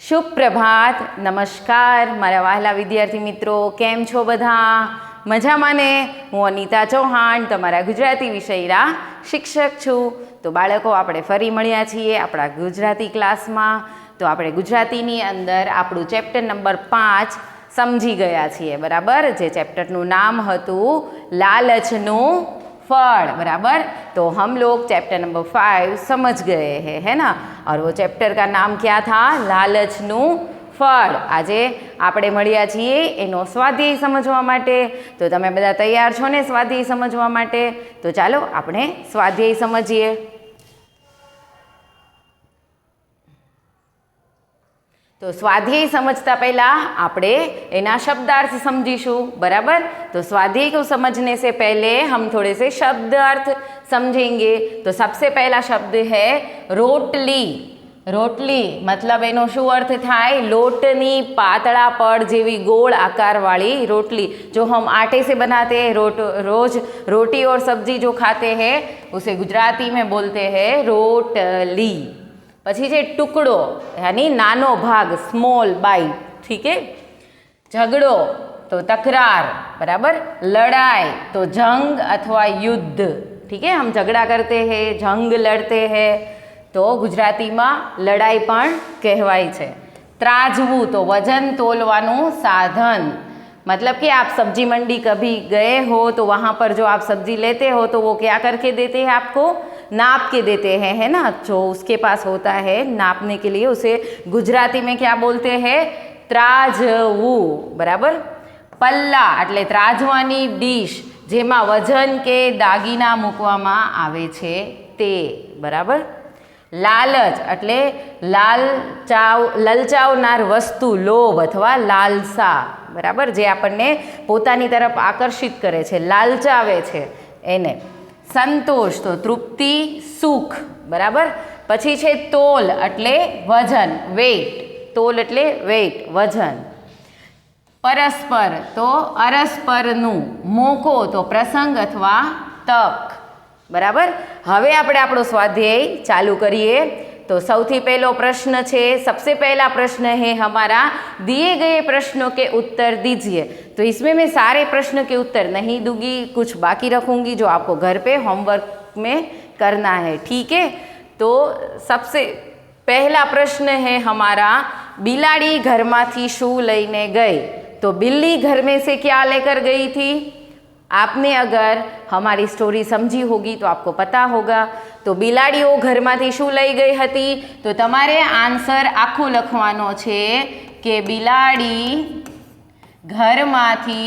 શુભ પ્રભાત, નમસ્કાર મારા વહાલા વિદ્યાર્થી મિત્રો, કેમ છો બધા? મજામાં ને? હું અનિતા ચૌહાણ, તમારા ગુજરાતી વિષયના શિક્ષક છું. તો બાળકો, આપણે ફરી મળ્યા છીએ આપણા ગુજરાતી ક્લાસમાં. તો આપણે ગુજરાતીની અંદર આપણું ચેપ્ટર નંબર 5 સમજી ગયા છીએ, બરાબર? જે ચैप्टरનું નામ હતું लालचનું फल, बराबर? तो हम लोग चैप्टर नंबर 5 समझ गए हैं, है ना? और वो चैप्टर का नाम क्या था? लालचનું फल. આજે આપણે મળ્યા છીએ એનો સ્વાધ્યાય સમજવા માટે. તો તમે બધા તૈયાર છો ને સ્વાધ્યાય સમજવા માટે? તો ચાલો આપણે સ્વાધ્યાય સમજીએ. तो स्वाध्याय समझता पहला આપણે એના શબ્દાર્થ સમજીશું, બરાબર? तो स्वाध्याय को समझने से पहले हम थोड़े से शब्दार्थ समझेंगे. तो सबसे पहला शब्द है रोटली. रोटली मतलब એનો શું અર્થ થાય? લોટની પાતળા પડ જેવી ગોળ आकार वाली रोटली. जो हम आटे से बनाते हैं, रोज रोटी और सब्जी जो खाते हैं, उसे गुजराती में बोलते हैं रोटली. પછી છે ટુકડો, યાની નાનો ભાગ, સ્મોલ બાઇટ, ઠીક है. झगड़ो तो तकरार, बराबर? लड़ाई तो जंग अथवा युद्ध, ठीक है. हम झगड़ा करते हैं, जंग लड़ते हैं, तो गुजराती में लड़ाई पण कहवाय छे. ત્રાજવું तो वजन तोलवानुं साधन. मतलब कि आप सब्जी मंडी कभी गए हो तो वहाँ पर जो आप सब्जी लेते हो तो वो क्या करके देते हैं आपको? नाप के देते हैं, है ना? जो उसके पास होता है नापने के लिए, उसे गुजराती में क्या बोलते हैं? ત્રાજવું, बराबर? पल्ला એટલે ત્રાજવાની ડીશ જેમાં વજન કે દાગીના મૂકવામાં આવે છે તે, બરાબર? લાલચ એટલે લલચાવનાર વસ્તુ, લોભ અથવા લાલસા, બરાબર? જે આપણને પોતાની તરફ આકર્ષિત કરે છે, લાલચાવે છે એને. સંતોષ તો તૃપ્તિ, સુખ, બરાબર? પછી છે તોલ એટલે વજન, વેઇટ. તોલ એટલે વેઇટ, વજન. પરસ્પર તો અરસ્પરનું. મોકો તો પ્રસંગ અથવા તક, બરાબર? હવે આપણે આપણો સ્વાધ્યાય ચાલુ કરીએ. तो સૌથી પહેલો प्रश्न છે, सबसे पहला प्रश्न है हमारा, दिए गए प्रश्नों के उत्तर दीजिए. तो इसमें मैं सारे प्रश्न के उत्तर नहीं दूंगी, कुछ बाकी रखूंगी जो आपको घर पे होमवर्क में करना है, ठीक है. तो सबसे पहला प्रश्न है हमारा, बिलाड़ी घर में शू लईने गई? तो बिल्ली घर में से क्या लेकर गई थी? आपने अगर हमारी स्टोरी समझी होगी तो आपको पता होगा. तो बिलाड़ीओ घर में शू लई गई हती? तो तमारे आंसर आखो लखवानो छे कि बिलाड़ी घर माथी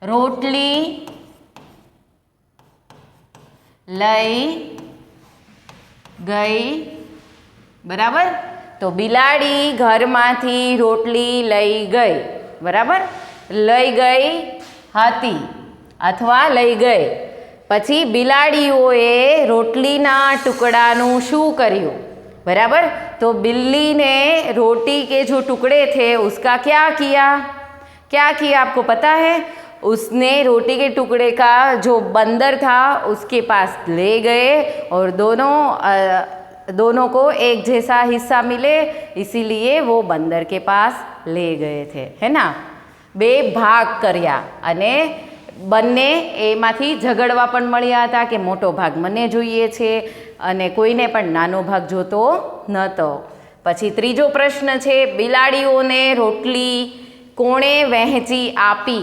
रोटली लई गई, बराबर? तो बिलाड़ी घर माथी रोटली लई गई, बराबर? लई गई हती अथवा लई गई. पछी बिलाड़ीओए रोटलीना टुकड़ानुं शुं कर्युं? बराबर? तो बिल्ली ने रोटी के जो टुकड़े थे उसका क्या किया? क्या किया आपको पता है? उसने रोटी के टुकड़े का जो बंदर था उसके पास ले गए और दोनों को एक जैसा हिस्सा मिले, इसीलिए वो बंदर के पास ले गए थे, है ना? बे भाग कर्या अने બંને એમાંથી ઝઘડવા પણ મળ્યા હતા કે મોટો ભાગ મને જોઈએ છે અને કોઈને પણ નાનો ભાગ જોતો નહોતો. પછી ત્રીજો પ્રશ્ન છે, બિલાડીઓને રોટલી કોણે વહેંચી આપી?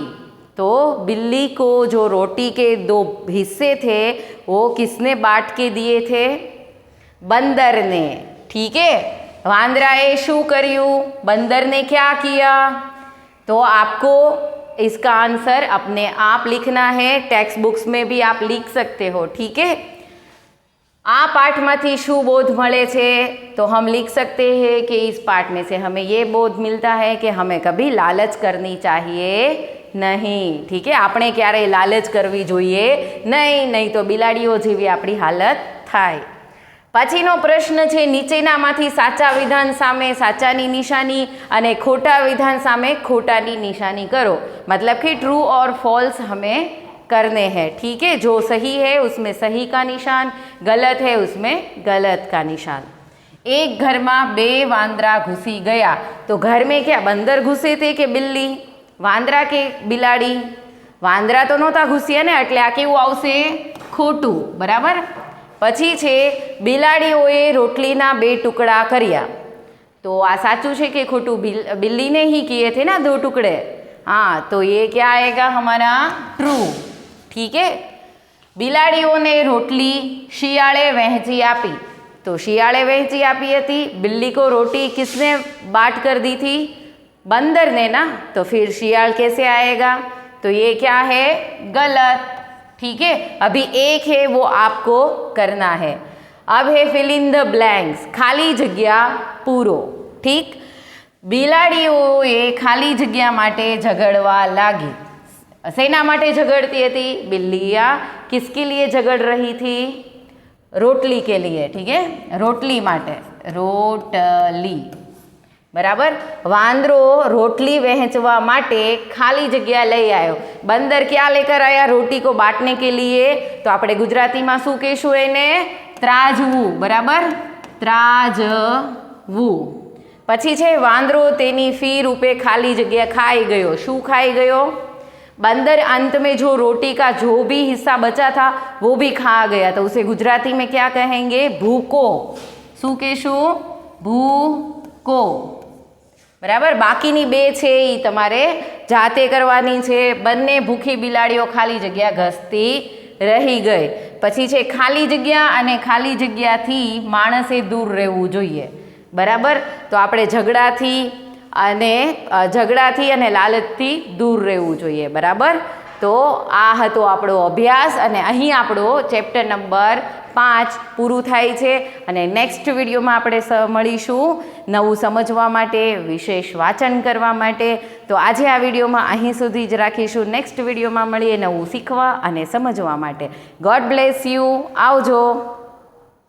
तो बिल्ली को जो रोटी के 2 हिस्से थे वो किसने बांट के दिए थे? बंदर ने, ठीक है. वांदराए शू कर्यु? बंदर ने क्या किया? तो आपको इसका आंसर अपने आप लिखना है. टेक्स्ट बुक्स में भी आप लिख सकते हो, ठीक है. आ पाठ में शू बोध मळे छे? तो हम लिख सकते हैं कि इस पाठ में से हमें ये बोध मिलता है कि हमें कभी लालच करनी चाहिए नहीं, ठीक है. आपणे क्यारे लालच करवी जोईए नहीं तो बिलाड़ीओ जेवी आपणी हालत थाय. पछीनो प्रश्न छे, नीचेनामांथी साचा विधान सामे साचानी निशानी अने खोटा विधान सामे खोटानी निशानी करो. मतलब कि ट्रू और फॉल्स हमें करने हैं, ठीक है। जो सही है उसमें सही का निशान, गलत है उसमें गलत का निशान। एक घर में बे वांदरा घुसी गया, तो घर में क्या बंदर घुसे थे के बिल्ली, वांदरा के बिलाड़ी? वांदरा तो नહોતા ઘૂસ્યા ને, એટલે આ કેવું આવશે? ખોટું, બરાબર। પછી છે બિલાડીઓએ રોટલીના 2 ટુકડા કર્યા, तो आ साचू है कि खोटू? बिल्ली ने ही किए थे ना 2 टुकड़े। हाँ, तो ये क्या आएगा हमारा? ट्रू, ठीक है। बिलाड़ीओं ने रोटली शियाळे वहेंची आपी, तो शियाळे वहेंची आपी थी, बिल्ली को रोटी किसने बांट कर दी थी? बंदर ने ना, तो फिर शियाल कैसे आएगा? तो ये क्या है? गलत, ठीक है। अभी एक है वो आपको करना है। अब है फिल इन द ब्लैंक्स, खाली जग्या पूरो, ठीक। बिलाड़ीओए खाली जग्या माटे झगड़वा लागी। सेना माटे झगड़ती थी? बिल्लियाँ किसके लिए झगड़ रही थी? रोटली के लिए, ठीक है, रोटली माटे, रोटली, बराबर। वांदरो रोटली वहेंचवा माटे खाली जग्या लई आयो, बंदर क्या लेकर आया? रोटी को बांटने के लिए। तो आपणे गुजराती में शुं कहीशुं एने? ત્રાજવું, બરાબર, ત્રાજવું। પછી છે વાંદરો તેની ફી રૂપે ખાલી જગ્યા ખાઈ ગયો। શું ખાઈ ગયો? बंदर अंत में जो रोटी का जो भी हिस्सा बचा था वो भी खा गया, तो उसे गुजराती में क्या कहेंगे? भूको। શું કહેશું? ભૂકો, બરાબર। બાકીની 2 છે એ તમારે જાતે કરવાની છે। બંને ભૂખી બિલાડીઓ ખાલી જગ્યા ઘસતી રહી ગઈ। પછી છે ખાલી જગ્યા અને ખાલી જગ્યાથી માણસે દૂર રહેવું જોઈએ, બરાબર। તો આપણે ઝઘડાથી અને લાલચથી દૂર રહેવું જોઈએ, બરાબર। તો આ હતો આપણો અભ્યાસ અને અહીં આપણો ચેપ્ટર નંબર 5 પૂરું થાય છે અને નેક્સ્ટ વિડીયોમાં આપણે મળીશું નવું સમજવા માટે, વિશેષ વાંચન કરવા માટે। તો આજે આ વિડીયોમાં અહીં સુધી જ રાખીશું, નેક્સ્ટ વિડીયોમાં મળીએ નવું શીખવા અને સમજવા માટે। ગોડ બ્લેસ યુ, આવજો।